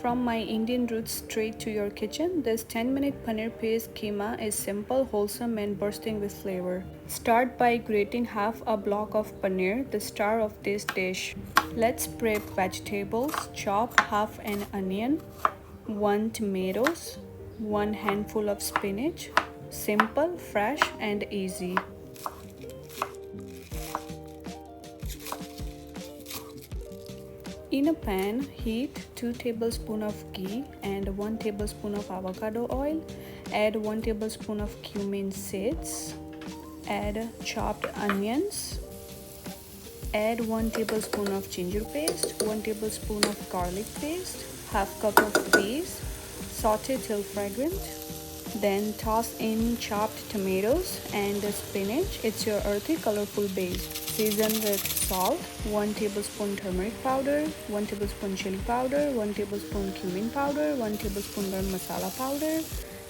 From my Indian roots straight to your kitchen, this 10-minute Paneer Peas Kheema is simple, wholesome and bursting with flavor. Start by grating half a block of paneer, the star of this dish. Let's prep vegetables. Chop half an onion, 1 tomatoes, 1 handful of spinach. Simple, fresh and easy. In a pan, heat 2 tablespoons of ghee and 1 tablespoon of avocado oil. Add 1 tablespoon of cumin seeds. Add chopped onions. Add 1 tablespoon of ginger paste, 1 tablespoon of garlic paste, half cup of peas. Saute till fragrant. Then toss in chopped tomatoes and the spinach. It's your earthy, colorful base. Season with salt, 1 tablespoon turmeric powder, 1 tablespoon chili powder, 1 tablespoon cumin powder, 1 tablespoon garam masala powder.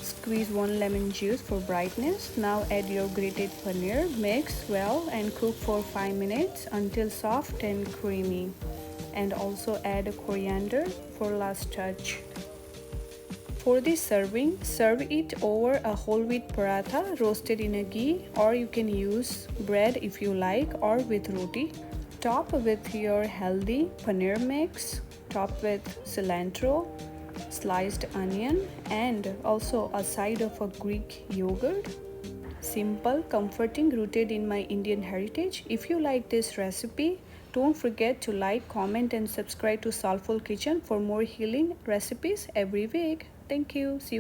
Squeeze 1 lemon juice for brightness. Now add your grated paneer, mix well and cook for 5 minutes until soft and creamy. And also add coriander for last touch. For this serving, serve it over a whole wheat paratha roasted in a ghee, or you can use bread if you like, or with roti. Top with your healthy paneer mix. Top with cilantro, sliced onion and also a side of a Greek yogurt. Simple, comforting, rooted in my Indian heritage. If you like this recipe, don't forget to like, comment and subscribe to Soulful Kitchen for more healing recipes every week. Thank you. See you.